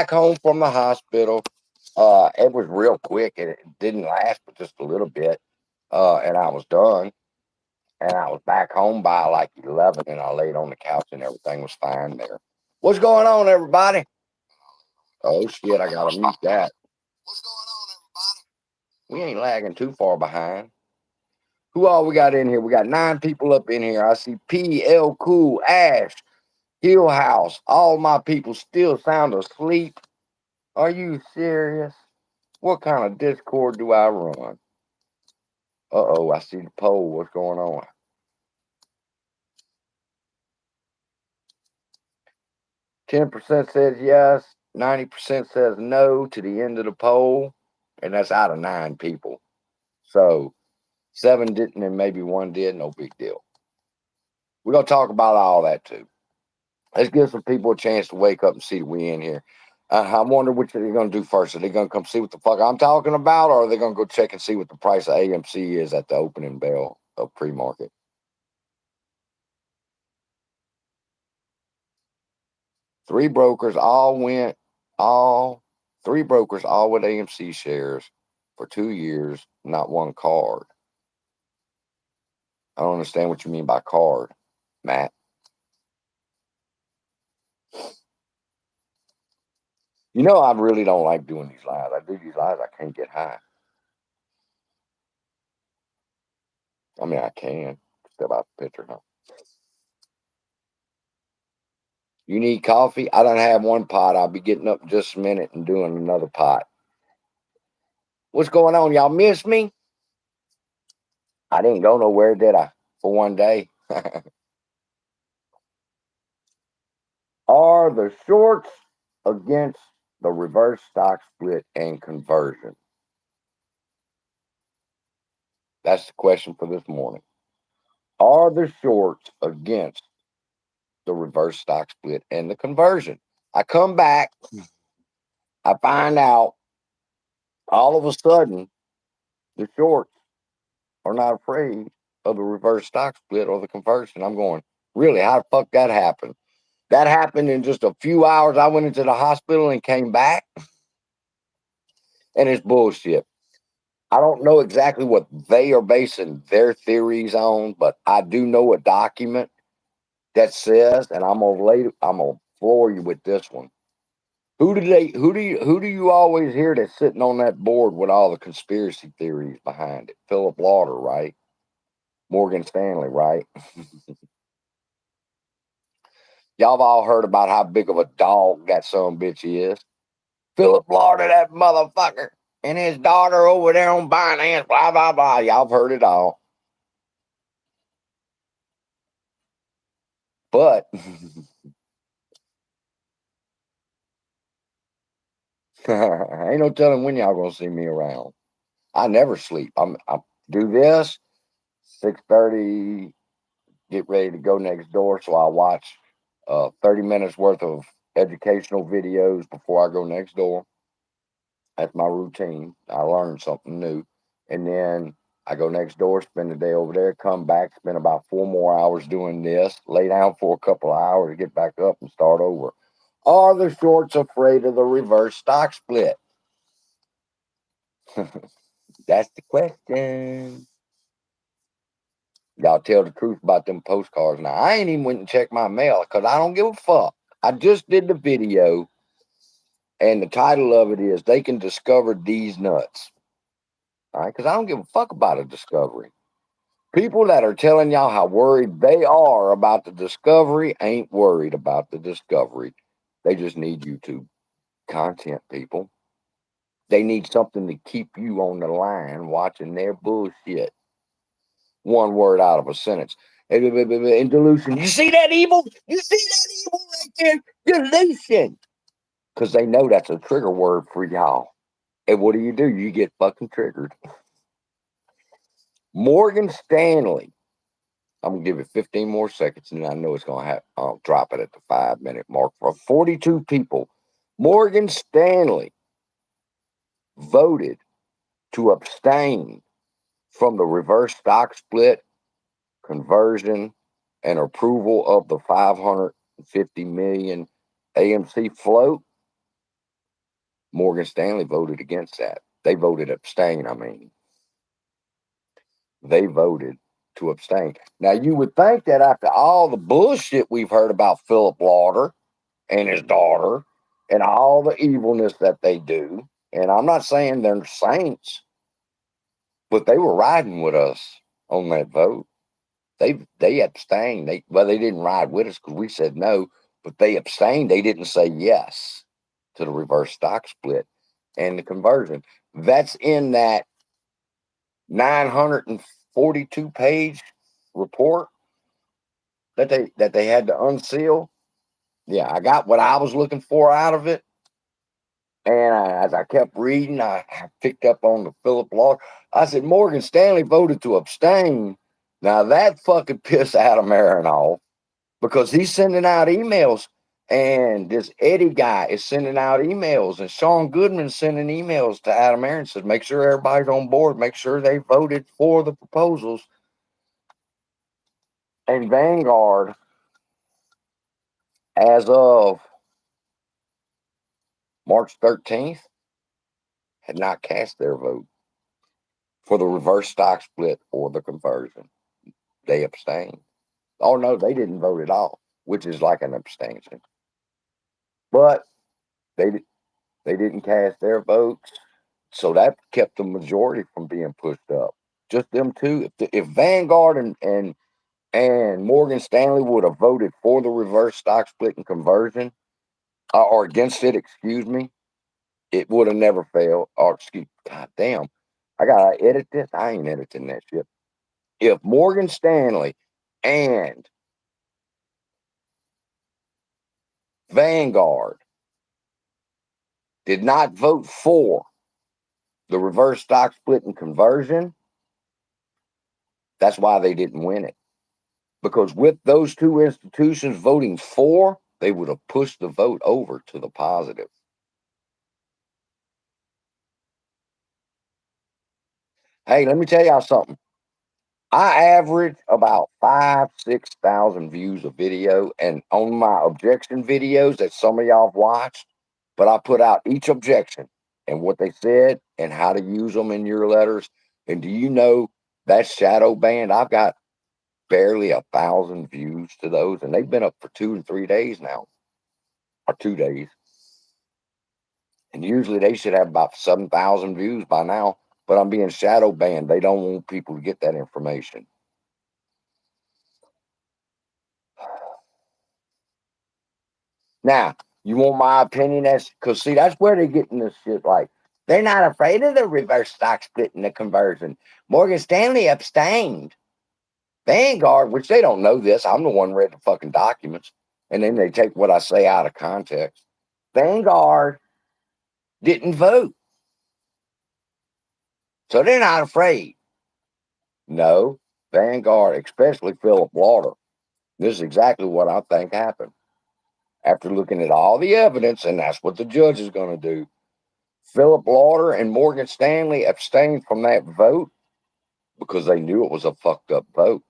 home from the hospital. It was real quick. It didn't last but just a little bit. And I was done. And I was back home by like 11, and I laid on the couch and everything was fine there. What's going on, everybody? Oh, shit, I got to mute that. What's going on, everybody? We ain't lagging too far behind. Who all we got in here? We got 9 people up in here. I see P, L, Cool, Ash, Hill House. All my people still sound asleep. Are you serious? What kind of Discord do I run? Uh-oh, I see the poll. What's going on? 10% says yes, 90% says no to the end of the poll, and that's out of 9 people. So 7 didn't, and maybe 1 did. No big deal. We're going to talk about all that too. Let's give some people a chance to wake up and see that we in here. I wonder which they're going to do first. Are they going to come see what the fuck I'm talking about, or are they going to go check and see what the price of AMC is at the opening bell of pre-market? Three brokers all went, all 3 brokers all with AMC shares for 2 years, not one card. I don't understand what you mean by card, Matt. You know, I really don't like doing these lives. I do these lives, I can't get high. I mean, I can. Step out the picture, huh? You need coffee? I don't have 1 pot. I'll be getting up in just a minute and doing another pot. What's going on? Y'all miss me? I didn't go nowhere, did I? For 1 day. Are the shorts against the reverse stock split and conversion? That's the question for this morning. Are the shorts against the reverse stock split and the conversion? I come back, I find out all of a sudden the shorts are not afraid of the reverse stock split or the conversion. I'm going, really? How the fuck that happened? That happened in just a few hours. I went into the hospital and came back, and it's bullshit. I don't know exactly what they are basing their theories on, but I do know a document that says, and I'm gonna floor you with this one. Who do you always hear that's sitting on that board with all the conspiracy theories behind it? Philip Lauder, right? Morgan Stanley, right? Y'all have all heard about how big of a dog that son bitch is. Philip Lauder, that motherfucker, and his daughter over there on Binance, blah blah blah. Y'all have heard it all. But ain't no telling when y'all gonna see me around. I never sleep. I do this 6:30. Get ready to go next door, so I watch 30 minutes worth of educational videos before I go next door. That's my routine. I learn something new, and then I go next door, spend the day over there, come back, spend about 4 more hours doing this, lay down for a couple of hours, get back up, and start over. Are the shorts afraid of the reverse stock split? That's the question. Y'all tell the truth about them postcards. Now, I ain't even went and checked my mail because I don't give a fuck. I just did the video, and the title of it is They Can Discover These Nuts. All right, because I don't give a fuck about a discovery. People that are telling y'all how worried they are about the discovery ain't worried about the discovery. They just need YouTube content, people. They need something to keep you on the line watching their bullshit. One word out of a sentence. In delusion. You see that evil? You see that evil right there? Delusion. Because they know that's a trigger word for y'all. And what do? You get fucking triggered. Morgan Stanley. I'm gonna give it 15 more seconds, and I know it's gonna have. I'll drop it at the 5-minute mark for 42 people. Morgan Stanley voted to abstain from the reverse stock split, conversion, and approval of the 550 million AMC float Morgan Stanley voted against that. They voted abstain, I mean. They voted to abstain. Now, you would think that after all the bullshit we've heard about Philip Lauder and his daughter and all the evilness that they do, and I'm not saying they're saints, but they were riding with us on that vote. They abstained. They didn't ride with us because we said no, but they abstained. They didn't say yes to the reverse stock split and the conversion. That's in that 942 page report that they had to unseal. Yeah, I got what I was looking for out of it. And as I kept reading, I picked up on the Philip Law. I said, Morgan Stanley voted to abstain. Now that fucking pissed Adam Aaron off because he's sending out emails. And this Eddie guy is sending out emails. And Sean Goodman's sending emails to Adam Aaron. Says, make sure everybody's on board. Make sure they voted for the proposals. And Vanguard, as of March 13th, had not cast their vote for the reverse stock split or the conversion. They abstained. Oh, no, they didn't vote at all, which is like an abstention. But they didn't cast their votes, so that kept the majority from being pushed up. Just them two. If Vanguard and Morgan Stanley would have voted for the reverse stock split and conversion, or against it, excuse me, it would have never failed. Or God damn, I gotta edit this. I ain't editing that shit. If Morgan Stanley and Vanguard did not vote for the reverse stock split and conversion, that's why they didn't win it. Because with those two institutions voting for, they would have pushed the vote over to the positive. Hey, let me tell y'all something. I average about 6,000 views a video, and on my objection videos that some of y'all have watched, but I put out each objection and what they said and how to use them in your letters. And do you know that shadow banned? I've got barely 1,000 views to those, and they've been up for 2 and 3 days now, or 2 days. And usually they should have about 7,000 views by now, but I'm being shadow banned. They don't want people to get that information. Now, you want my opinion? That's because see, that's where they're getting this shit. Like they're not afraid of the reverse stock split and the conversion. Morgan Stanley abstained. Vanguard, which they don't know this. I'm the one who read the fucking documents, and then they take what I say out of context. Vanguard didn't vote, so they're not afraid. No, Vanguard, especially Philip Lauder. This is exactly what I think happened. After looking at all the evidence, and that's what the judge is going to do. Philip Lauder and Morgan Stanley abstained from that vote because they knew it was a fucked up vote.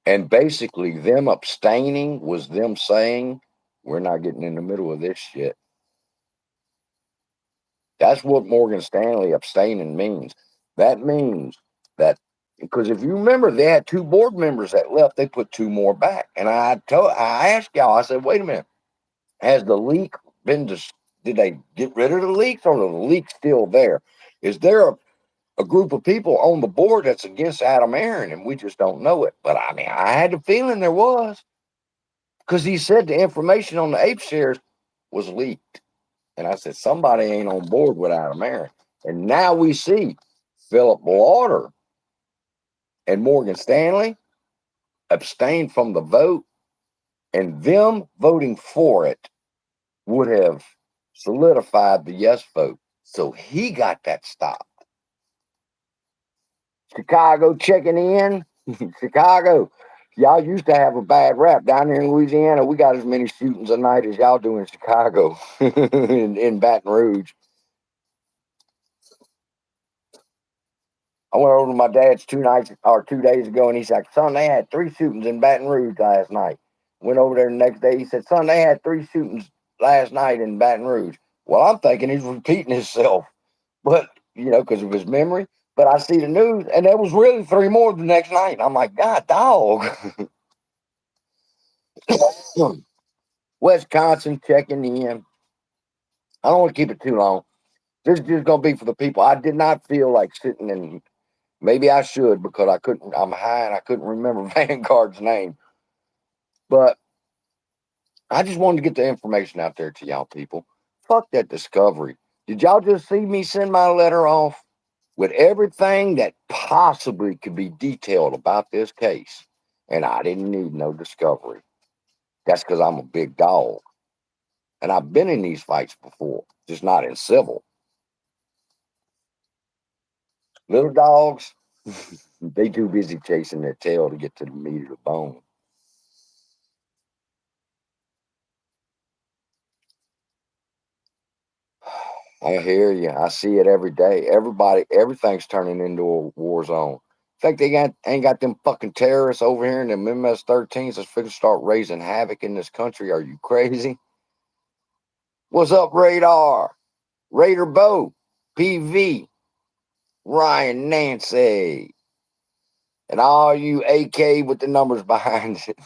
And basically, them abstaining was them saying, we're not getting in the middle of this shit. That's what Morgan Stanley abstaining means. That means that, because if you remember, they had 2 board members that left, they put 2 more back. And I asked y'all, I said, wait a minute, has the leak been did they get rid of the leaks, or are the leaks still there? Is there a group of people on the board that's against Adam Aaron, and we just don't know it? But I mean, I had the feeling there was, because he said the information on the ape shares was leaked. And I said, somebody ain't on board with Adam Aaron. And now we see Philip Lauder and Morgan Stanley abstained from the vote, and them voting for it would have solidified the yes vote. So he got that stopped. Chicago checking in. Chicago, y'all used to have a bad rap down here in Louisiana. We got as many shootings a night as y'all do in Chicago, in Baton Rouge. I went over to my dad's 2 days ago, and he's like, son, they had 3 shootings in Baton Rouge last night. Went over there the next day. He said, son, they had 3 shootings last night in Baton Rouge. Well, I'm thinking he's repeating himself, but because of his memory. But I see the news, and there was really 3 more the next night. And I'm like, God, dog. Wisconsin checking in. I don't want to keep it too long. This is just gonna be for the people. I did not feel like sitting in. Maybe I should because I couldn't. I'm high and I couldn't remember Vanguard's name. But I just wanted to get the information out there to y'all people. Fuck that discovery. Did y'all just see me send my letter off with everything that possibly could be detailed about this case? And I didn't need no discovery. That's because I'm a big dog. And I've been in these fights before, just not in civil. Little dogs, they too busy chasing their tail to get to the meat of the bone. I hear you. I see it every day. Everything's turning into a war zone. Think they ain't got them fucking terrorists over here in them MS-13s that's fixing to start raising havoc in this country? Are you crazy? What's up, Radar? Raider Bo, PV, Ryan Nancy, and all you AK with the numbers behind it.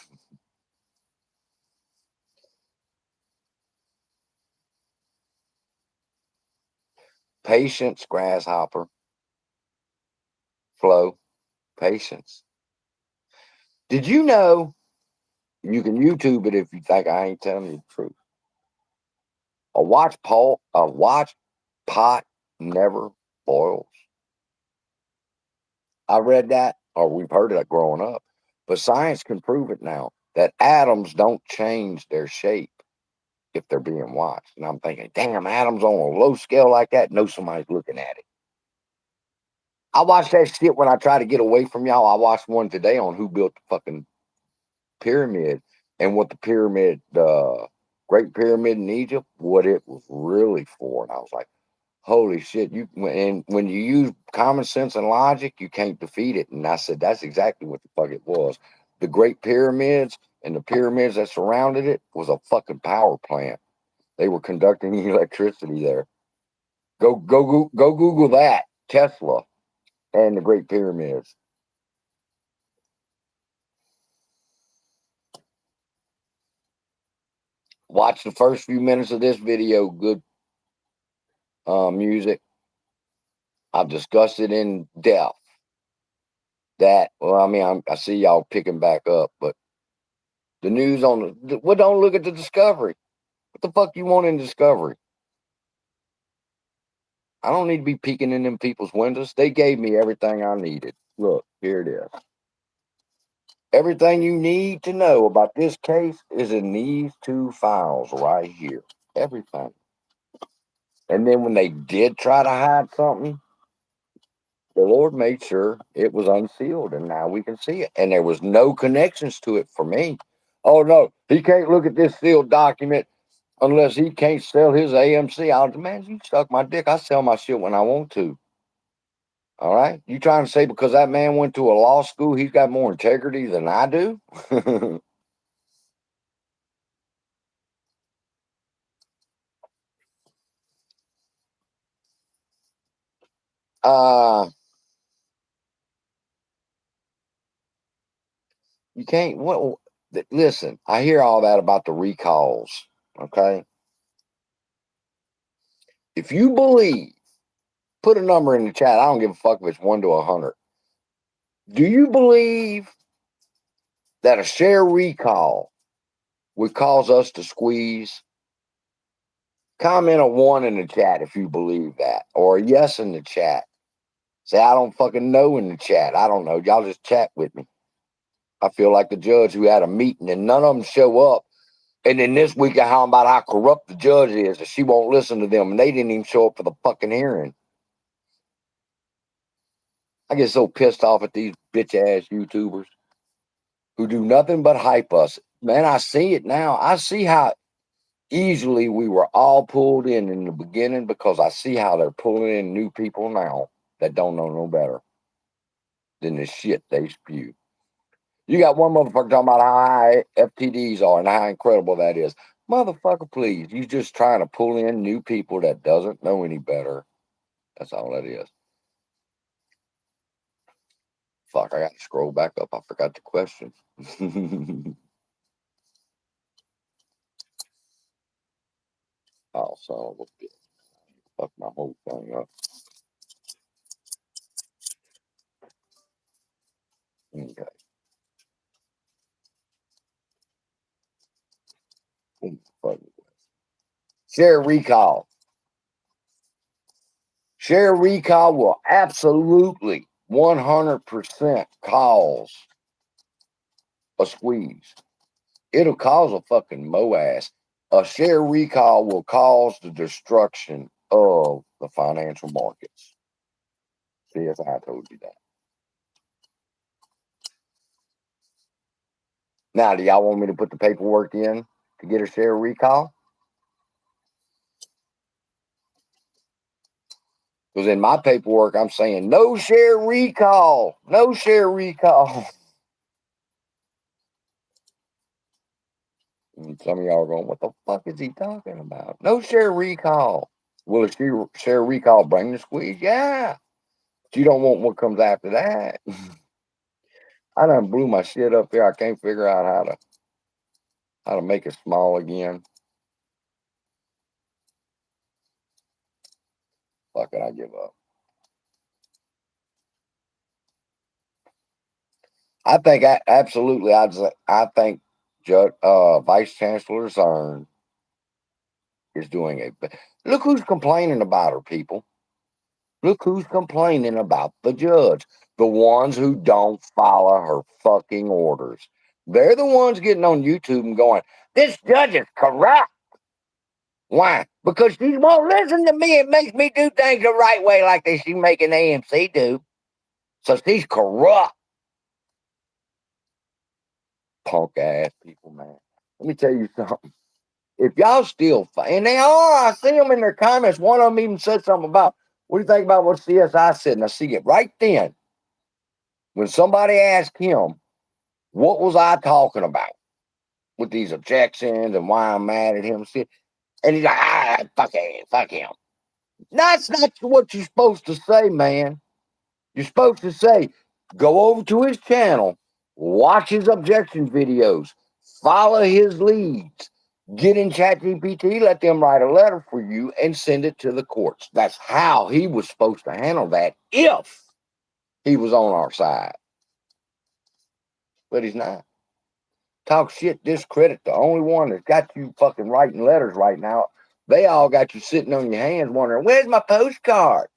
Patience, grasshopper, flow, patience. Did you know you can YouTube it if you think I ain't telling you the truth? A watch pot never boils. I read that, or we've heard it growing up, but science can prove it now that atoms don't change their shape if they're being watched. And I'm thinking, damn, atoms on a low scale like that, know somebody's looking at it. I watch that shit when I try to get away from y'all. I watched one today on who built the fucking pyramid and what the Great Pyramid in Egypt, what it was really for. And I was like, holy shit! And when you use common sense and logic, you can't defeat it. And I said that's exactly what the fuck it was. The Great Pyramids and the pyramids that surrounded it was a fucking power plant. They were conducting electricity there. Go Google that. Tesla and the Great Pyramids. Watch the first few minutes of this video. Good music. I've discussed it in depth. I see y'all picking back up, but the news on well, don't look at the Discovery. What the fuck you want in Discovery? I don't need to be peeking in them people's windows. They gave me everything I needed. Look, here it is. Everything you need to know about this case is in these 2 files right here. Everything. And then when they did try to hide something, the Lord made sure it was unsealed and now we can see it. And there was no connections to it for me. Oh no, he can't look at this sealed document unless he can't sell his AMC. Man, you suck my dick. I sell my shit when I want to. All right. You trying to say because that man went to a law school, he's got more integrity than I do? uh you can't listen, I hear all that about the recalls. Okay. If you believe, put a number in the chat. I don't give a fuck if it's 1 to 100. Do you believe that a share recall would cause us to squeeze? Comment a 1 in the chat if you believe that, or a yes in the chat. Say, I don't fucking know in the chat. I don't know. Y'all just chat with me. I feel like the judge who had a meeting and none of them show up. And then this week, how about how corrupt the judge is that she won't listen to them and they didn't even show up for the fucking hearing. I get so pissed off at these bitch ass YouTubers who do nothing but hype us. Man, I see it now. I see how easily we were all pulled in the beginning because I see how they're pulling in new people now that don't know no better than the shit they spew. You got one motherfucker talking about how high FTDs are and how incredible that is. Motherfucker, please. You just trying to pull in new people that doesn't know any better. That's all that is. Fuck, I got to scroll back up. I forgot the question. Oh, son of a bitch. Fuck my whole thing up. Okay. Share recall. Share recall will absolutely 100% cause a squeeze. It'll cause a fucking moass. A share recall will cause the destruction of the financial markets. See, if I told you that. Now, do y'all want me to put the paperwork in to get a share recall? Because in my paperwork, I'm saying no share recall. No share recall. And some of y'all are going, what the fuck is he talking about? No share recall. Will a share recall bring the squeeze? Yeah. But you don't want what comes after that. I done blew my shit up here. I can't figure out how to make it small again. Fuck it, I give up. I think absolutely. I think Vice Chancellor Zern is doing look who's complaining about her, people. Look who's complaining about the judge. The ones who don't follow her fucking orders. They're the ones getting on YouTube and going, this judge is corrupt. Why? Because she won't listen to me and makes me do things the right way like she's making AMC do. So she's corrupt. Punk ass people, man. Let me tell you something. If y'all still, and they are, I see them in their comments. One of them even said something about, what do you think about what CSI said? And I see it right then. When somebody asked him, what was I talking about with these objections and why I'm mad at him? And he's like, fuck him. That's not what you're supposed to say, man. You're supposed to say, go over to his channel, watch his objection videos, follow his leads, get in ChatGPT, let them write a letter for you and send it to the courts. That's how he was supposed to handle that if he was on our side. But he's not. Talk shit, discredit the only one that's got you fucking writing letters right now. They all got you sitting on your hands wondering, where's my postcard?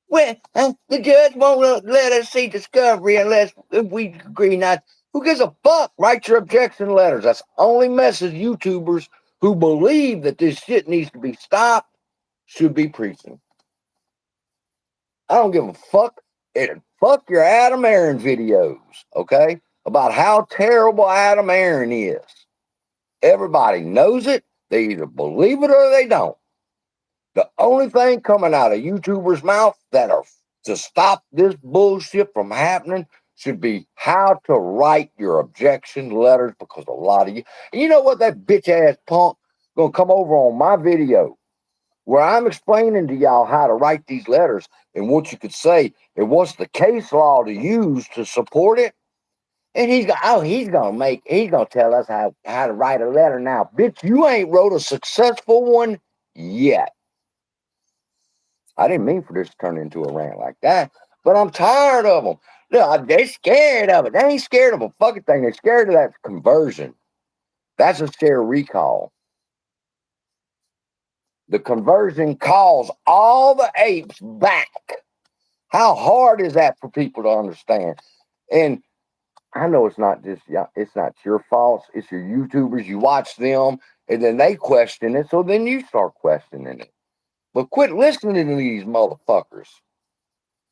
Well, the judge won't let us see discovery unless we agree not. Who gives a fuck? Write your objection letters. That's the only message YouTubers who believe that this shit needs to be stopped should be preaching. I don't give a fuck. Fuck your Adam Aaron videos, okay? About how terrible Adam Aaron is. Everybody knows it. They either believe it or they don't. The only thing coming out of YouTubers' mouth that are to stop this bullshit from happening should be how to write your objection letters, because a lot of you know what, that bitch ass punk gonna come over on my video where I'm explaining to y'all how to write these letters and what you could say and what's the case law to use to support it. And he's gonna tell us how to write a letter now. Bitch, you ain't wrote a successful one yet. I didn't mean for this to turn into a rant like that, but I'm tired of them. Look, they're scared of it. They ain't scared of a fucking thing. They're scared of that conversion. That's a share recall. The conversion calls all the apes back. How hard is that for people to understand? And I know it's not your fault. It's your YouTubers. You watch them and then they question it. So then you start questioning it. But quit listening to these motherfuckers.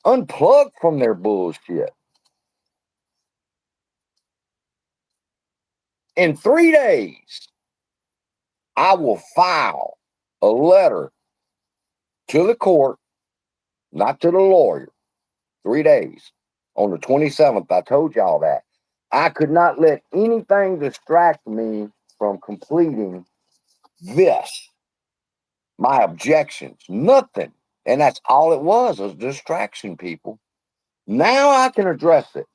Unplug from their bullshit. In 3 days, I will file a letter to the court, not to the lawyer. 3 days. On the 27th, I told y'all that. I could not let anything distract me from completing this, my objections. Nothing. And that's all it was distraction, people. Now I can address it.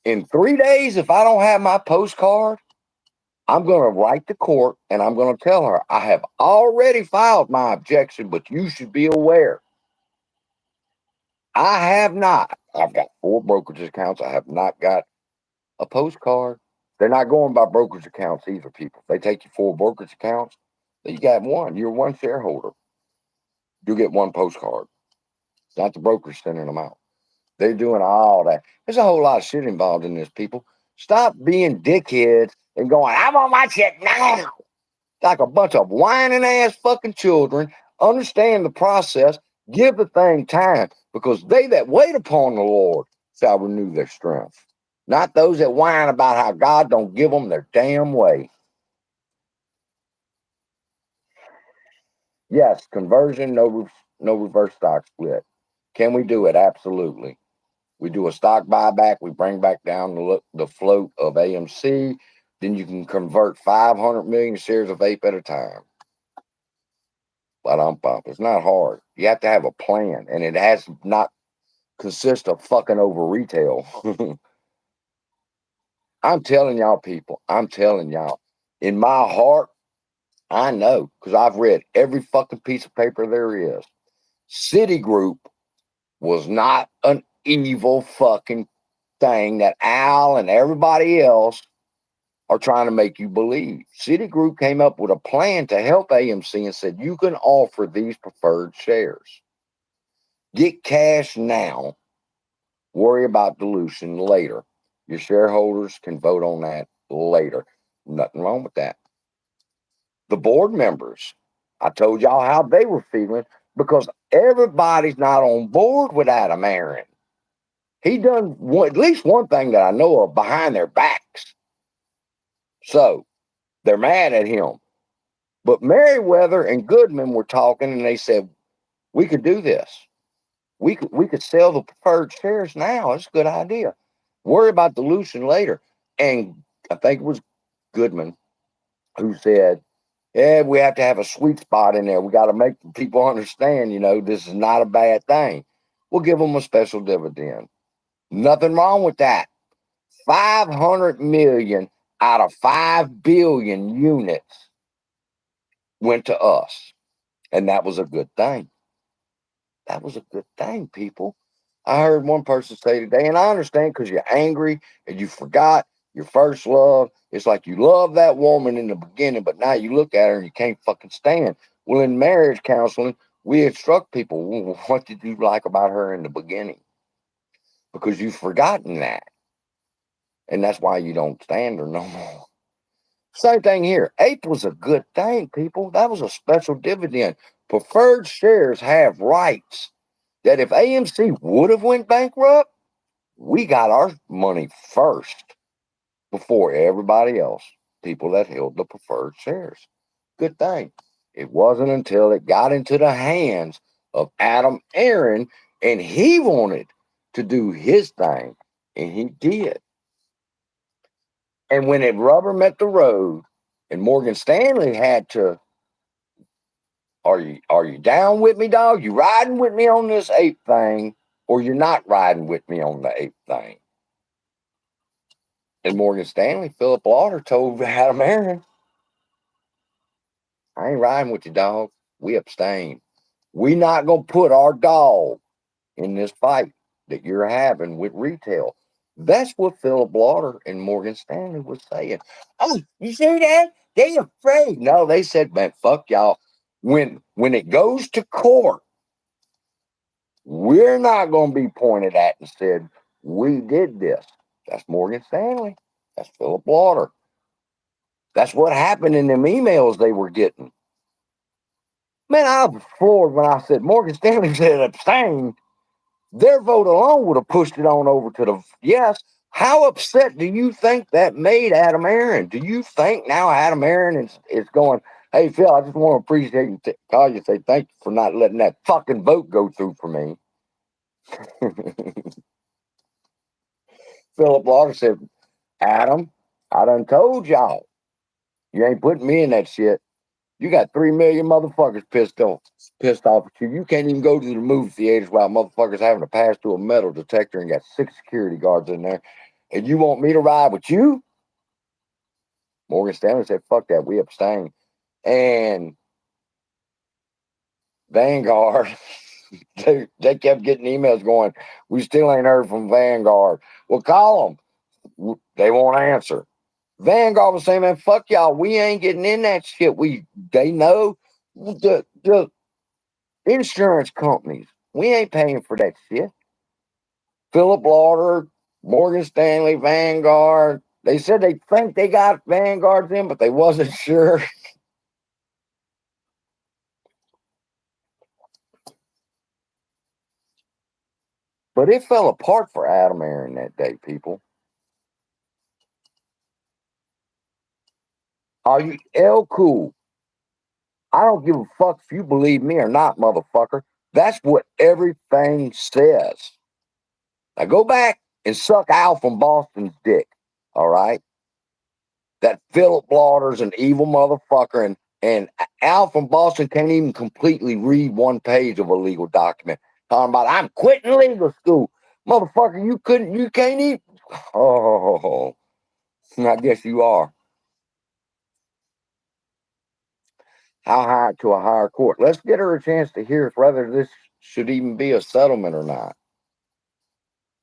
In 3 days, if I don't have my postcard, I'm going to write the court and I'm going to tell her I have already filed my objection, but you should be aware. I have not. I've got 4 brokerage accounts. I have not got a postcard. They're not going by brokerage accounts either, people. They take you 4 brokerage accounts. You got one. You're one shareholder. You get 1 postcard. It's not the brokerage sending them out. They're doing all that. There's a whole lot of shit involved in this, people. Stop being dickheads and going, I want my check now. Like a bunch of whining ass fucking children. Understand the process. Give the thing time, because they that wait upon the Lord shall renew their strength. Not those that whine about how God don't give them their damn way. Yes, conversion, no reverse stock split. Can we do it? Absolutely. We do a stock buyback. We bring back down the float of AMC. Then you can convert 500 million shares of vape at a time. But it's not hard. You have to have a plan, and it has not consist of fucking over retail. I'm telling y'all, people. I'm telling y'all. In my heart, I know, because I've read every fucking piece of paper there is. Citigroup was not an evil fucking thing that Al and everybody else are trying to make you believe. Citigroup came up with a plan to help AMC and said, you can offer these preferred shares. Get cash now. Worry about dilution later. Your shareholders can vote on that later. Nothing wrong with that. The board members, I told y'all how they were feeling, because everybody's not on board with Adam Aaron. He done at least one thing that I know of behind their backs. So they're mad at him. But Merriweather and Goodman were talking, and they said, we could do this. We could sell the preferred shares now. It's a good idea. Worry about dilution later. And I think it was Goodman who said, yeah, we have to have a sweet spot in there. We got to make people understand, this is not a bad thing. We'll give them a special dividend. Nothing wrong with that. 500 million out of 5 billion units went to us. And that was a good thing. That was a good thing, people. I heard one person say today, and I understand, because you're angry and you forgot your first love. It's like you love that woman in the beginning, but now you look at her and you can't fucking stand. Well, in marriage counseling, we instruct people, well, what did you like about her in the beginning? Because you've forgotten that. And that's why you don't stand her no more. Same thing here. APE was a good thing, people. That was a special dividend. Preferred shares have rights that if AMC would have went bankrupt, we got our money first before everybody else, people that held the preferred shares. Good thing. It wasn't until it got into the hands of Adam Aaron and he wanted to do his thing, and he did. And when it rubber met the road and Morgan Stanley had to, are you down with me, dog? You riding with me on this ape thing, or you're not riding with me on the ape thing? And Morgan Stanley, Philip Lauder told Adam Aaron, I ain't riding with you, dog. We abstain. We not going to put our dog in this fight that you're having with retail. That's what Philip Lauder and Morgan Stanley was saying. Oh, you see that? They afraid. No, they said, man, fuck y'all. When it goes to court, we're not going to be pointed at and said, we did this. That's Morgan Stanley. That's Philip Lauder. That's what happened in them emails they were getting. Man, I was floored when I said Morgan Stanley said abstain. Their vote alone would have pushed it on over to the yes. How upset do you think that made Adam Aaron? Do you think now Adam Aaron is going, hey, Phil, I just want to appreciate you, call you, say thank you for not letting that fucking vote go through for me? Philip Lauder said, Adam, I done told y'all. You ain't putting me in that shit. You got 3 million motherfuckers pissed off at you. You can't even go to the movie theaters while motherfuckers having to pass through a metal detector and got 6 security guards in there. And you want me to ride with you? Morgan Stanley said, fuck that, we abstain. And Vanguard, they kept getting emails going, we still ain't heard from Vanguard. Well, call them. They won't answer. Vanguard was saying, man, fuck y'all. We ain't getting in that shit. They know the insurance companies. We ain't paying for that shit. Philip Lauder, Morgan Stanley, Vanguard. They said they think they got Vanguards in, but they wasn't sure. But it fell apart for Adam Aaron that day, people. Are you L cool? I don't give a fuck if you believe me or not, motherfucker. That's what everything says. Now go back and suck Al from Boston's dick. All right. That Philip Lauder's an evil motherfucker, and Al from Boston can't even completely read one page of a legal document. Talking about I'm quitting legal school. Motherfucker, you can't even. Oh, I guess you are. How high to a higher court? Let's get her a chance to hear whether this should even be a settlement or not.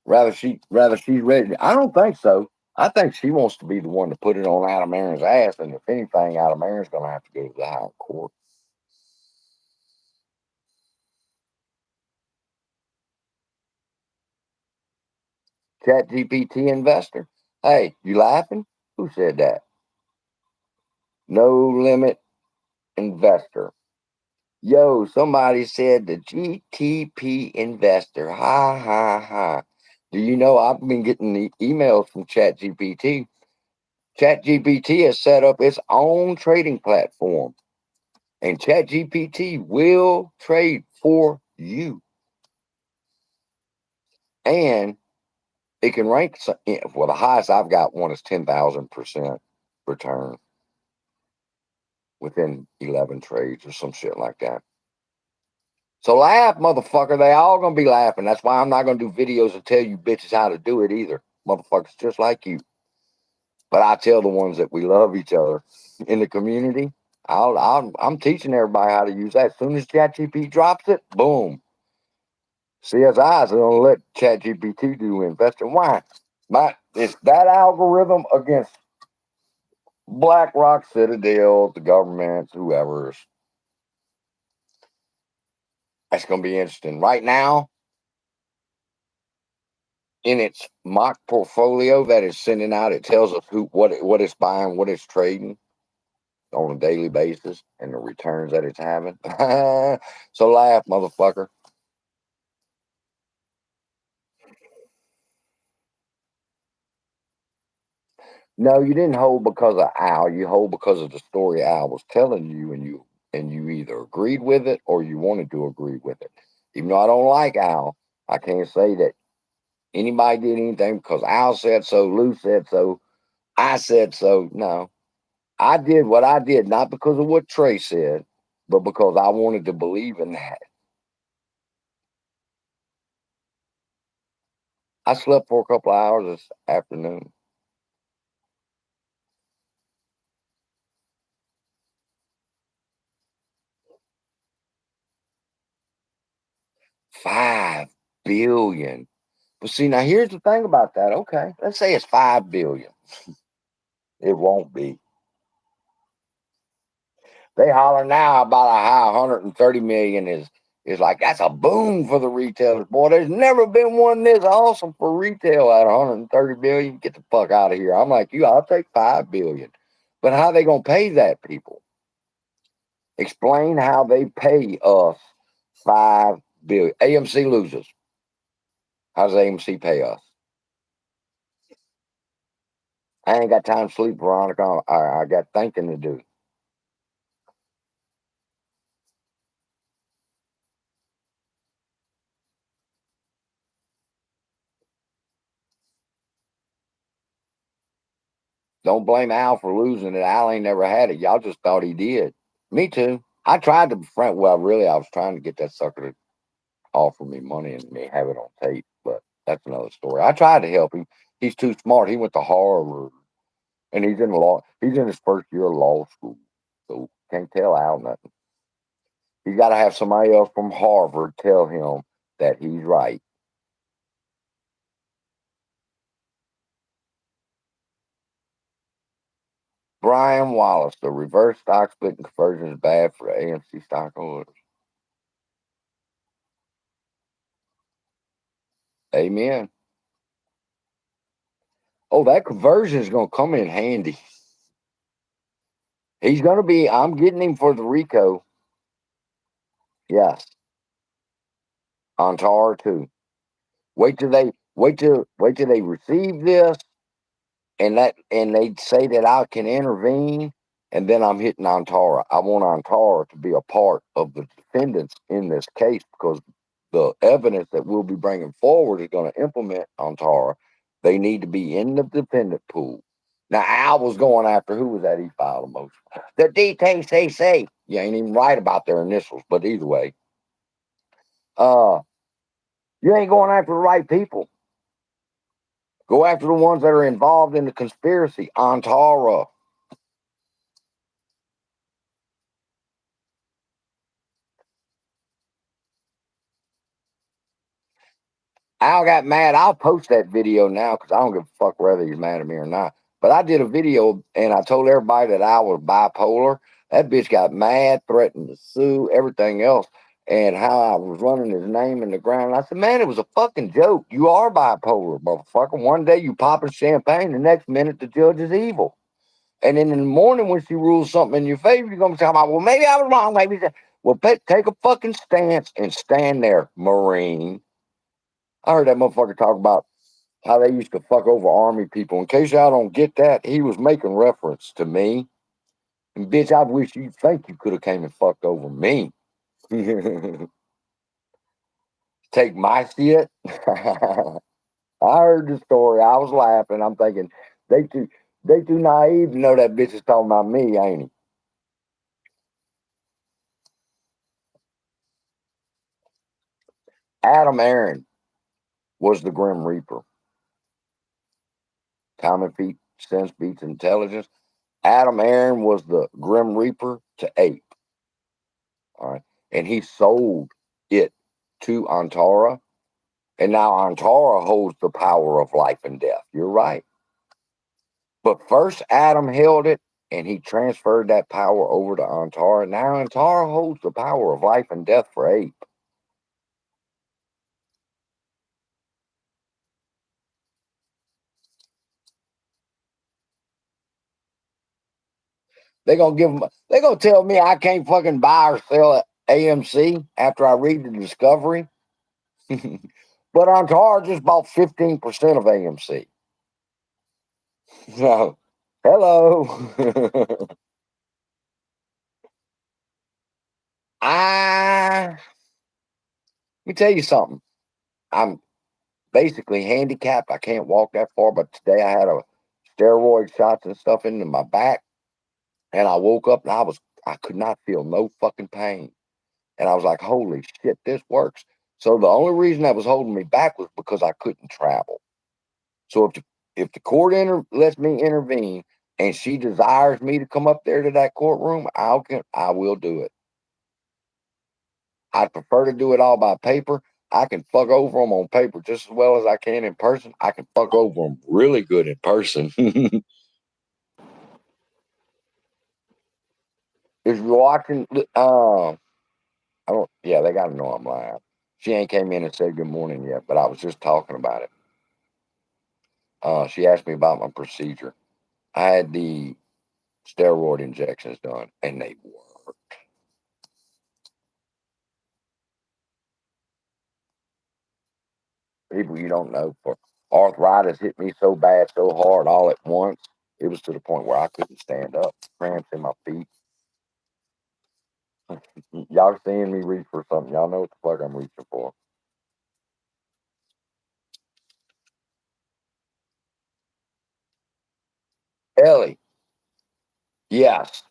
Rather she's ready. I don't think so. I think she wants to be the one to put it on Adam Aaron's ass, and if anything, Adam Aaron's going to have to go to the higher court. Chat GPT investor. Hey, you laughing? Who said that? No limit investor. Yo, somebody said the GTP investor. Ha ha ha. Do you know I've been getting the emails from Chat GPT? Chat GPT has set up its own trading platform, and Chat GPT will trade for you. And it can rank, well, the highest I've got one is 10,000% return within 11 trades or some shit like that. So laugh, motherfucker. They all gonna be laughing. That's why I'm not gonna do videos and tell you bitches how to do it either. Motherfuckers just like you. But I tell the ones that we love each other in the community. I'm teaching everybody how to use that. As soon as ChatGPT drops it, boom. CSIs are gonna let ChatGPT do investing. Why? It's that algorithm against BlackRock, Citadel, the governments, whoever's. That's gonna be interesting. Right now, in its mock portfolio that it's sending out, it tells us what it's buying, what it's trading on a daily basis, and the returns that it's having. So laugh, motherfucker. No, you didn't hold because of Al. You hold because of the story Al was telling you, and you either agreed with it or you wanted to agree with it. Even though I don't like Al, I can't say that anybody did anything because Al said so, Lou said so, I said so. No, I did what I did, not because of what Trey said, but because I wanted to believe in that. I slept for a couple of hours this afternoon. 5 billion. But see, now here's the thing about that. Okay, let's say it's 5 billion. It won't be. They holler now about a high 130 million is like that's a boom for the retailers. Boy, there's never been one this awesome for retail at 130 billion. Get the fuck out of here. I'm like you, I'll take 5 billion. But how they gonna pay that, people? Explain how they pay us 5 billion. AMC loses. How does AMC pay us? I ain't got time to sleep, Veronica. I got thinking to do. Don't blame Al for losing it. Al ain't never had it. Y'all just thought he did. Me too. I tried to befriend. Well, really, I was trying to get that sucker to offer me money and me have it on tape, but that's another story. I tried to help him. He's too smart. He went to Harvard, and he's in law. He's in his first year of law school, so can't tell Al nothing. He's got to have somebody else from Harvard tell him that he's right. Brian Wallace, the reverse stock split and conversion is bad for the AMC stockholders. Amen. Oh, that conversion is going to come in handy. He's going to be. I'm getting him for the Rico. Yes, on TAR too. Wait till they receive this, and they say that I can intervene, and then I'm hitting Antara. I want Antara to be a part of the defendants in this case because the evidence that we'll be bringing forward is going to implement Antara. They need to be in the defendant pool. Now Al was going after who was that? He filed a motion. The DTCC. You ain't even right about their initials, but either way, uh, you ain't going after the right people. Go after the ones that are involved in the conspiracy. Antara. Al got mad. I'll post that video now because I don't give a fuck whether he's mad at me or not. But I did a video and I told everybody that I was bipolar. That bitch got mad, threatened to sue, everything else, and how I was running his name in the ground. I said, man, it was a fucking joke. You are bipolar, motherfucker. One day you popping champagne, the next minute the judge is evil. And then in the morning when she rules something in your favor, you're going to be talking about, well, maybe I was wrong. Maybe. Well, take a fucking stance and stand there, Marine. I heard that motherfucker talk about how they used to fuck over army people. In case y'all don't get that, he was making reference to me. And bitch, I wish you think you could have came and fucked over me. Take my shit. I heard the story. I was laughing. I'm thinking they too they too naive to know that bitch is talking about me, ain't he? Adam Aaron was the Grim Reaper. Common feat sense beats intelligence. Adam Aaron was the Grim Reaper to Ape. All right. And he sold it to Antara. And now Antara holds the power of life and death. You're right. But first, Adam held it and he transferred that power over to Antara. Now Antara holds the power of life and death for Ape. They're gonna tell me I can't fucking buy or sell at AMC after I read the discovery. But Antara just bought 15% of AMC. So, hello. Let me tell you something. I'm basically handicapped. I can't walk that far, but today I had a steroid shots and stuff into my back, and I woke up and I could not feel no fucking pain, and I was like, holy shit, this works. So the only reason that was holding me back was because I couldn't travel. So if the court lets me intervene and she desires me to come up there to that courtroom, I will do it. I'd prefer to do it all by paper. I can fuck over them on paper just as well as I can in person. I can fuck over them really good in person. If you're watching, I don't. Yeah, they got to know I'm lying. She ain't came in and said good morning yet, but I was just talking about it. She asked me about my procedure. I had the steroid injections done, and they work. People you don't know for arthritis hit me so bad, so hard, all at once. It was to the point where I couldn't stand up, cramps in my feet. Y'all seeing me reach for something. Y'all know what the fuck I'm reaching for. Ellie, yes.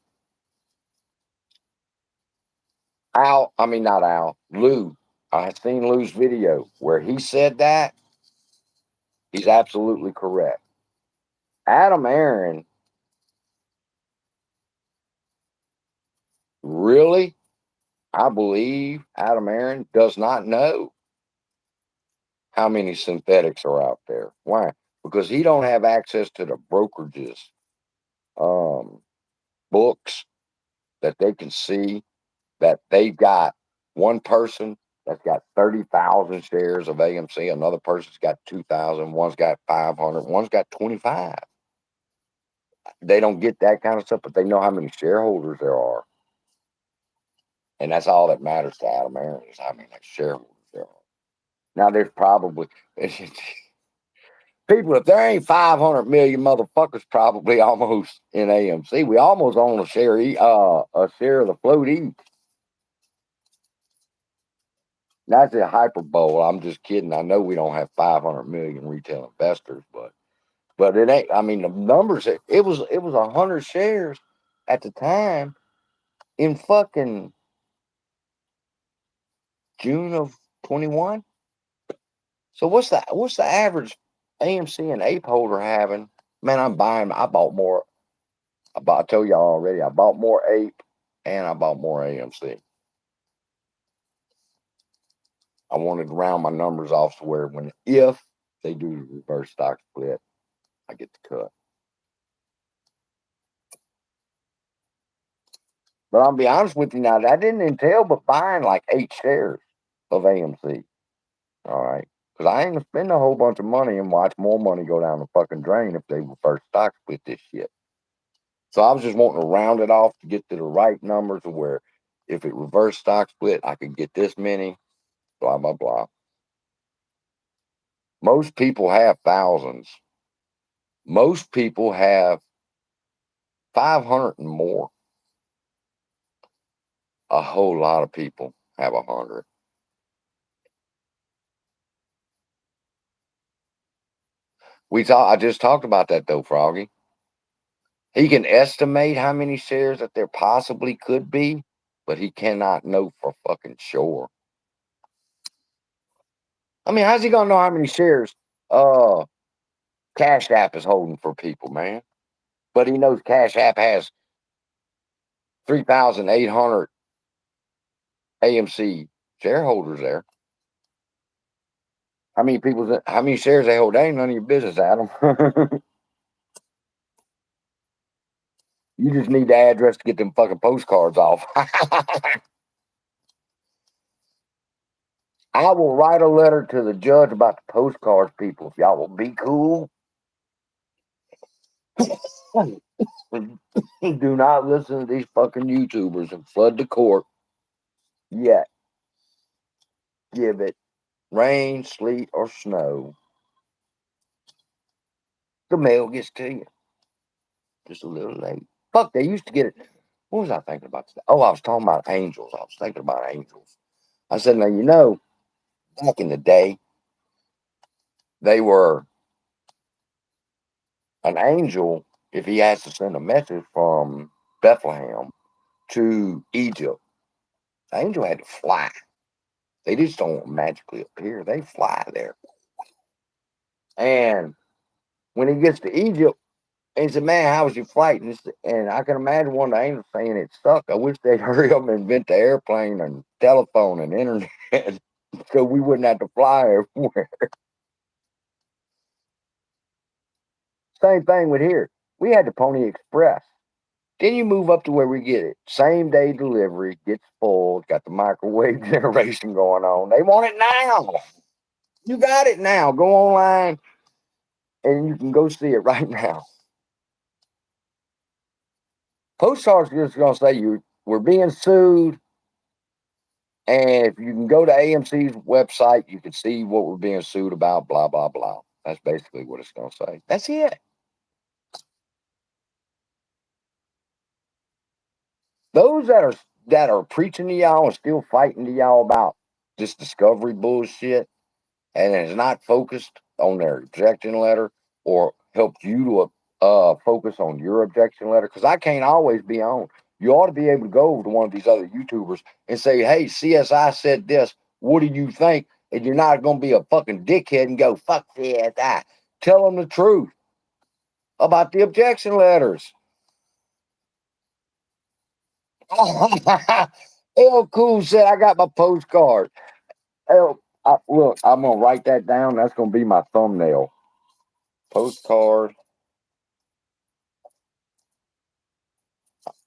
Al, I mean, not Al, Lou. I have seen Lou's video where he said that. He's absolutely correct. Adam Aaron, really, I believe Adam Aaron does not know how many synthetics are out there. Why? Because he don't have access to the brokerages, um, books that they can see that they've got one person that's got 30,000 shares of AMC, another person's got 2,000, one's got 500, one's got 25. They don't get that kind of stuff, but they know how many shareholders there are. And that's all that matters to Adam Aaron is how many shareholders there are. Now, there's probably people, if there ain't 500 million motherfuckers probably almost in AMC, we almost own a share, a share of the float each. That's a hyperbole. I'm just kidding. I know we don't have 500 million retail investors, but it ain't. I mean, the numbers. It was 100 shares at the time in fucking June of 21. So what's the average AMC and ape holder having? Man, I'm buying. I bought more. I told y'all already. I bought more ape and I bought more AMC. I wanted to round my numbers off to where if they do the reverse stock split, I get the cut. But I'll be honest with you now, that didn't entail but buying like 8 shares of AMC. All right. Because I ain't gonna spend a whole bunch of money and watch more money go down the fucking drain if they reverse stock split this shit. So I was just wanting to round it off to get to the right numbers of where if it reverse stock split, I could get this many, blah, blah, blah. Most people have thousands. Most people have 500 and more. A whole lot of people have 100. I just talked about that though, Froggy. He can estimate how many shares that there possibly could be, but he cannot know for fucking sure. I mean, how's he gonna know how many shares Cash App is holding for people, man? But he knows Cash App has 3,800 AMC shareholders there. How many shares they hold? That ain't none of your business, Adam. You just need the address to get them fucking postcards off. I will write a letter to the judge about the postcards, people. If y'all will be cool, do not listen to these fucking YouTubers and flood the court yet. Give it rain, sleet, or snow. The mail gets to you just a little late. Fuck, they used to get it. What was I thinking about today? Oh, I was talking about angels. I was thinking about angels. I said, now, back in the day, they were an angel if he has to send a message from Bethlehem to Egypt. The angel had to fly. They just don't magically appear. They fly there. And when he gets to Egypt, and he said, "Man, how was your flight?" And I can imagine one of the angels saying it sucked. I wish they'd hurry up and invent the airplane and telephone and internet so we wouldn't have to fly everywhere. Same thing with here. We had the Pony Express. Then you move up to where we get it. Same day delivery, gets spoiled, got the microwave generation going on. They want it now. You got it now. Go online and you can go see it right now. Postcards just gonna say we're being sued. And if you can go to AMC's website, you can see what we're being sued about, blah, blah, blah. That's basically what it's gonna say. That's it. Those that are preaching to y'all and still fighting to y'all about this discovery bullshit and is not focused on their rejection letter or helped you to focus on your objection letter because I can't always be on. You ought to be able to go over to one of these other YouTubers and say, "Hey, CSI said this. What do you think?" And you're not going to be a fucking dickhead and go, "Fuck CSI." Tell them the truth about the objection letters. L Cool said, "I got my postcard." Look, I'm gonna write that down. That's gonna be my thumbnail. Postcard.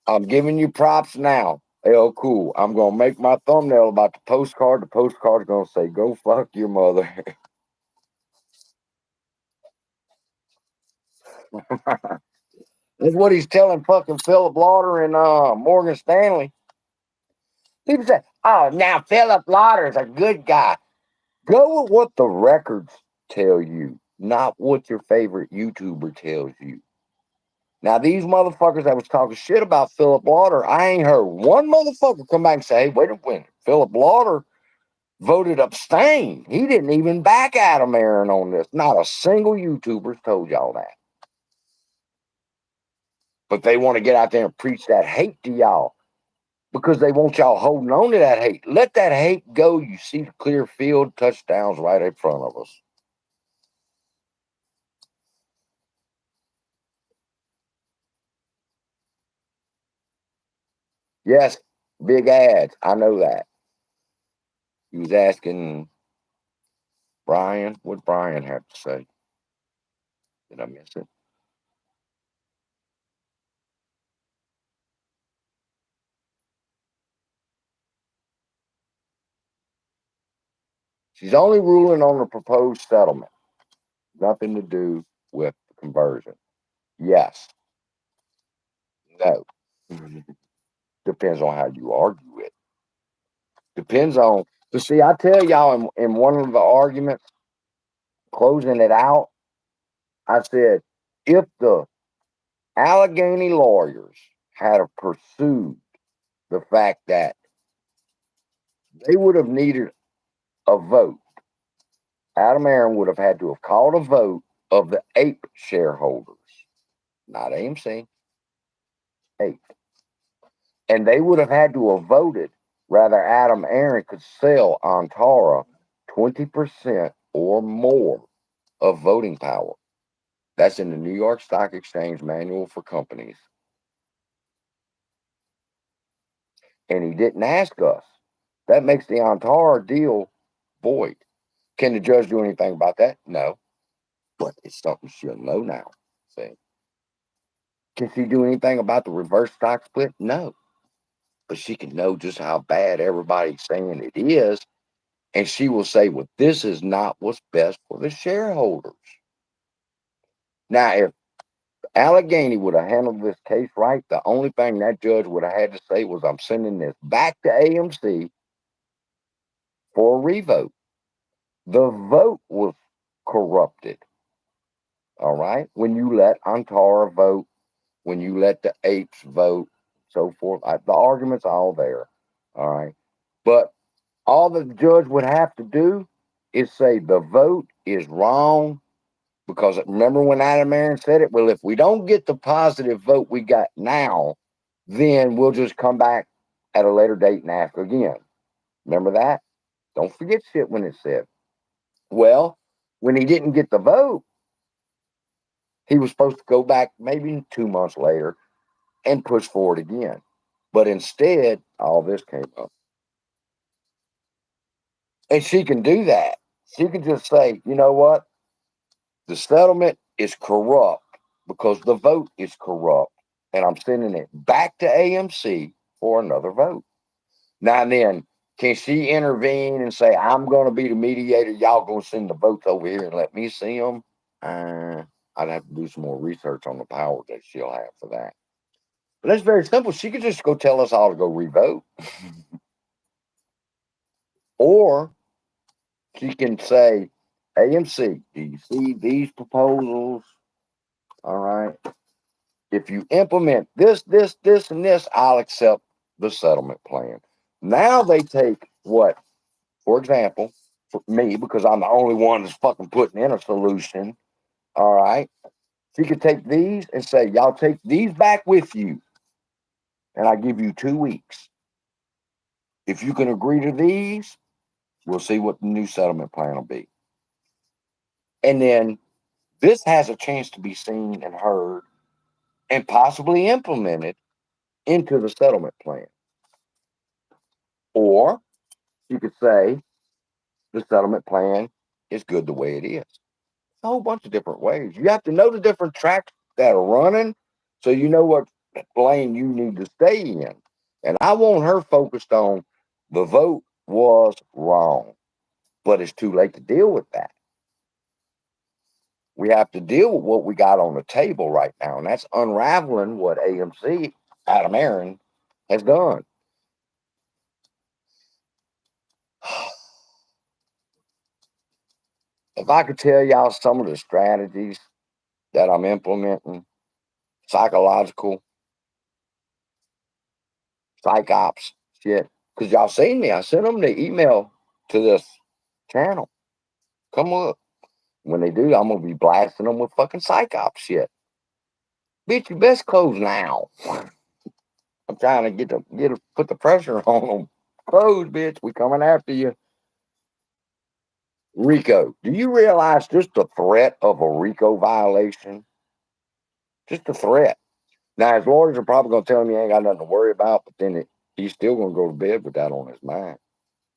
I'm giving you props now. L Cool. I'm gonna make my thumbnail about the postcard. The postcard's gonna say, "Go fuck your mother." That's what he's telling fucking Philip Lauder and Morgan Stanley. People say, "Oh, now Philip Lauder's a good guy." Go with what the records tell you, not what your favorite YouTuber tells you. Now, these motherfuckers that was talking shit about Philip Lauder, I ain't heard one motherfucker come back and say, "Hey, wait a minute, Philip Lauder voted abstain. He didn't even back Adam Aaron on this." Not a single YouTuber's told y'all that. But they want to get out there and preach that hate to y'all because they want y'all holding on to that hate. Let that hate go. You see the clear field, touchdowns right in front of us. Yes, big ads. I know that. He was asking Brian, what Brian have to say? Did I miss it? She's only ruling on the proposed settlement. Nothing to do with the conversion. Yes. No. Depends on how you argue it. Depends on. So see, I tell y'all in one of the arguments, closing it out, I said, if the Allegheny lawyers had pursued the fact that they would have needed a vote, Adam Aaron would have had to have called a vote of the ape shareholders, not AMC, ape. And they would have had to have voted rather Adam Aaron could sell Antara 20% or more of voting power. That's in the New York Stock Exchange manual for companies. And he didn't ask us. That makes the Antara deal void. Can the judge do anything about that? No. But it's something she'll know now. See? Can she do anything about the reverse stock split? No. But she can know just how bad everybody's saying it is. And she will say, well, this is not what's best for the shareholders. Now, if Allegheny would have handled this case right, the only thing that judge would have had to say was, I'm sending this back to AMC for a revote. The vote was corrupted. All right. When you let Antara vote, when you let the apes vote, so forth, the argument's all there. All right. But all the judge would have to do is say the vote is wrong. Because remember when Adam Aaron said it? Well, if we don't get the positive vote we got now, then we'll just come back at a later date and ask again. Remember that? Don't forget shit when it said. Well, when he didn't get the vote, he was supposed to go back maybe 2 months later and push forward again. But instead, all this came up. And she can do that. She can just say, you know what? The settlement is corrupt because the vote is corrupt. And I'm sending it back to AMC for another vote. Now then, can she intervene and say, I'm going to be the mediator? Y'all going to send the votes over here and let me see them? I'd have to do some more research on the power that she'll have for that. But that's very simple. She could just go tell us all to go revote. Or she can say, AMC, do you see these proposals? All right. If you implement this, and this, I'll accept the settlement plan. Now they take what, for example, for me, because I'm the only one that's fucking putting in a solution. All right. She could take these and say, y'all take these back with you, and I give you 2 weeks. If you can agree to these, we'll see what the new settlement plan will be. And then this has a chance to be seen and heard and possibly implemented into the settlement plan. Or you could say the settlement plan is good the way it is. A whole bunch of different ways. You have to know the different tracks that are running so you know what lane you need to stay in. And I want her focused on the vote was wrong, but it's too late to deal with that. We have to deal with what we got on the table right now, and that's unraveling what AMC, Adam Aaron, has done. If I could tell y'all some of the strategies that I'm implementing, psychological, psych ops shit, because y'all seen me. I sent them the email to this channel. Come look. When they do, I'm gonna be blasting them with fucking psych ops shit. Bitch, you best close now. I'm trying to put the pressure on them. Close, bitch. We coming after you. RICO. Do you realize just the threat of a RICO violation? Just the threat. Now, his lawyers are probably going to tell him he ain't got nothing to worry about, but then he's still going to go to bed with that on his mind.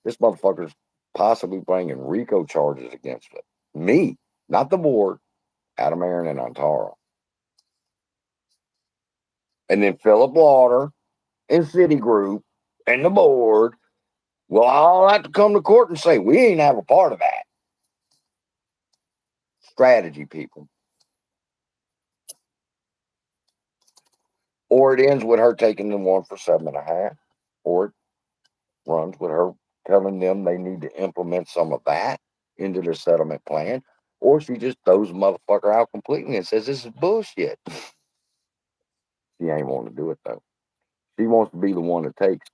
This motherfucker's possibly bringing RICO charges against it. Me, not the board, Adam Aaron and Antara. And then Philip Lauder and Citigroup and the board will all have to come to court and say, we ain't have a part of that. Strategy, people. Or it ends with her taking them one for 7.5, or it runs with her telling them they need to implement some of that into their settlement plan, or she just throws the motherfucker out completely and says this is bullshit. She ain't wanting to do it though. She wants to be the one that takes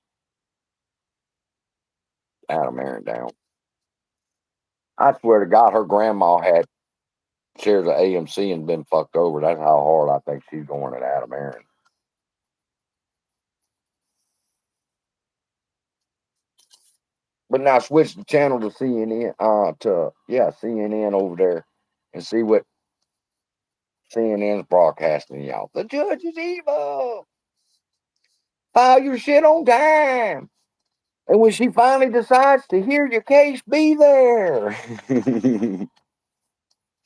Adam Aaron down. I swear to God, her grandma had shares of AMC and been fucked over. That's how hard I think she's going at Adam Aaron. But now switch the channel to CNN, CNN over there, and see what CNN's broadcasting y'all. The judge is evil. File your shit on time. And when she finally decides to hear your case, be there.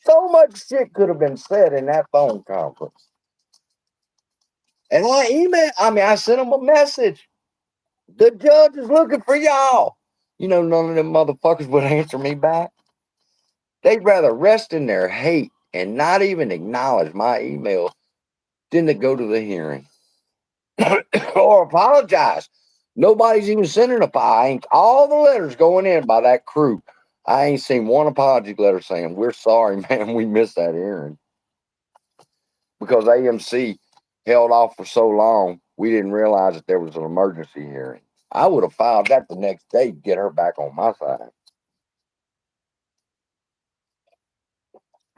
So much shit could have been said in that phone conference. And I sent him a message. The judge is looking for y'all. You know, none of them motherfuckers would answer me back. They'd rather rest in their hate and not even acknowledge my email than to go to the hearing or apologize. Nobody's even sending a apology. All the letters going in by that crew. I ain't seen one apology letter saying, we're sorry, man, we missed that hearing. Because AMC held off for so long, we didn't realize that there was an emergency hearing. I would have filed that the next day to get her back on my side.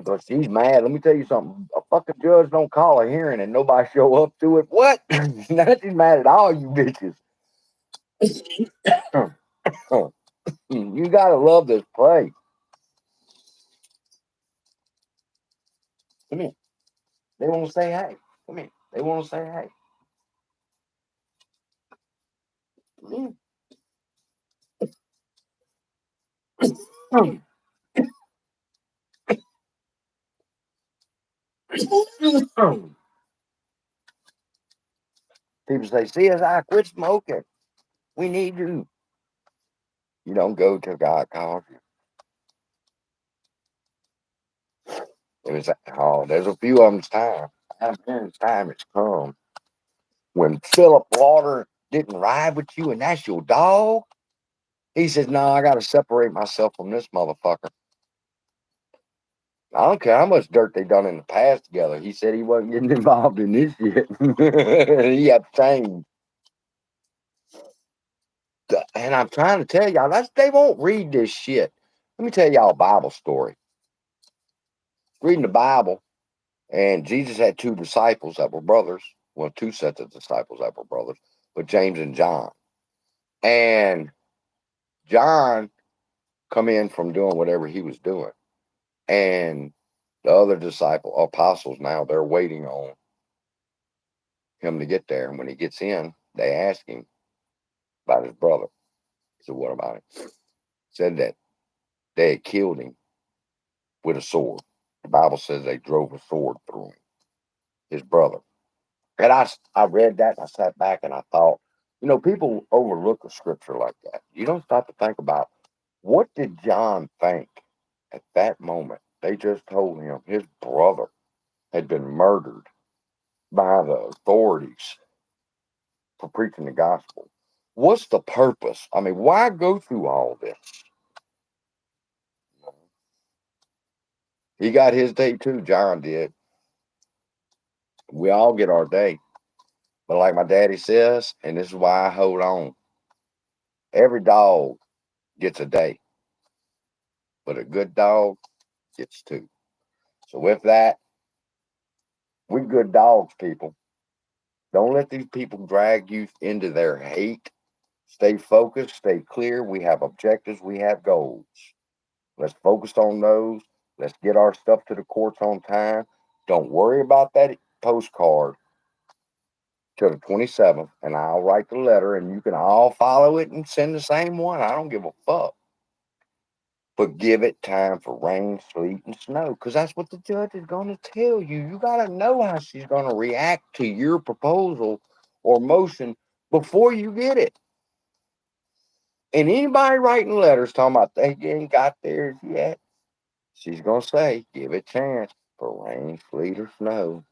But she's mad. Let me tell you something. A fucking judge don't call a hearing and nobody show up to it. What? Now she's mad at all you bitches. You gotta love this place. Come here. They want to say hey. Come here. They want to say hey. People say, CSI, quit smoking. We need you. You don't go till God calls you. There's a few of them's time. Aaron's time has come. When Philip Lauder didn't ride with you and that's your dog, he says, no, I got to separate myself from this motherfucker. I don't care how much dirt they done in the past together. He said he wasn't getting involved in this shit. He abstained. And I'm trying to tell y'all, they won't read this shit. Let me tell y'all a Bible story. Reading the Bible, And Jesus had two disciples that were brothers. Well, two sets of disciples that were brothers, but James and John. And John come in from doing whatever he was doing. And the other apostles now, they're waiting on him to get there. And when he gets in, they ask him about his brother. He said, what about him? Said that they had killed him with a sword. The Bible says they drove a sword through him, his brother. And I read that and I sat back and I thought, people overlook a scripture like that. You don't stop to think about, what did John think at that moment? They just told him his brother had been murdered by the authorities for preaching the gospel. What's the purpose? I mean, why go through all this? He got his day too, John did. We all get our day. But like my daddy says, and this is why I hold on, every dog gets a day, but a good dog gets two. So with that, we good dogs, people. Don't let these people drag you into their hate. Stay focused, stay clear. We have objectives, we have goals. Let's focus on those. Let's get our stuff to the courts on time. Don't worry about that postcard till the 27th, and I'll write the letter, and you can all follow it and send the same one. I don't give a fuck. But give it time for rain, sleet, and snow, because that's what the judge is going to tell you. You got to know how she's going to react to your proposal or motion before you get it. And anybody writing letters talking about they ain't got theirs yet, she's going to say, give it a chance for rain, sleet, or snow.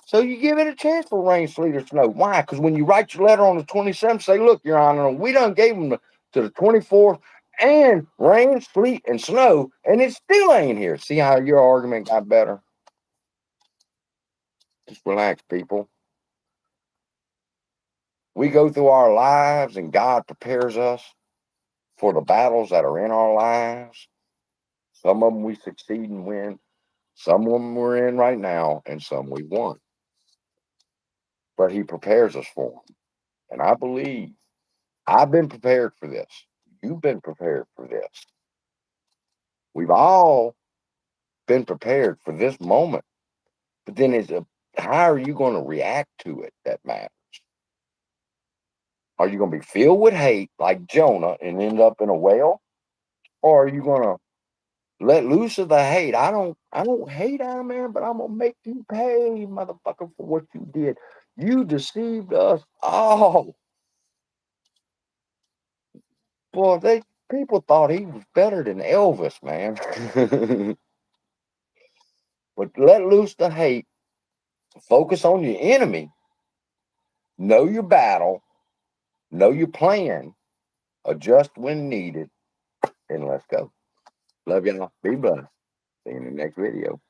So you give it a chance for rain, sleet, or snow. Why? Because when you write your letter on the 27th, say, look, Your Honor, we done gave them to the 24th and rain, sleet, and snow, and it still ain't here. See how your argument got better? Just relax, people. We go through our lives, and God prepares us for the battles that are in our lives. Some of them we succeed and win. Some of them we're in right now, and some we won. But He prepares us for them. And I believe I've been prepared for this. You've been prepared for this. We've all been prepared for this moment. But then how are you going to react to it that matters? Are you going to be filled with hate like Jonah and end up in a whale? Or are you going to let loose of the hate? I don't hate Adam, man, but I'm going to make you pay, motherfucker, for what you did. You deceived us all. Boy, people thought he was better than Elvis, man. But let loose the hate. Focus on your enemy. Know your battle. Know your plan. Adjust when needed. And let's go. Love y'all. Be blessed. See you in the next video.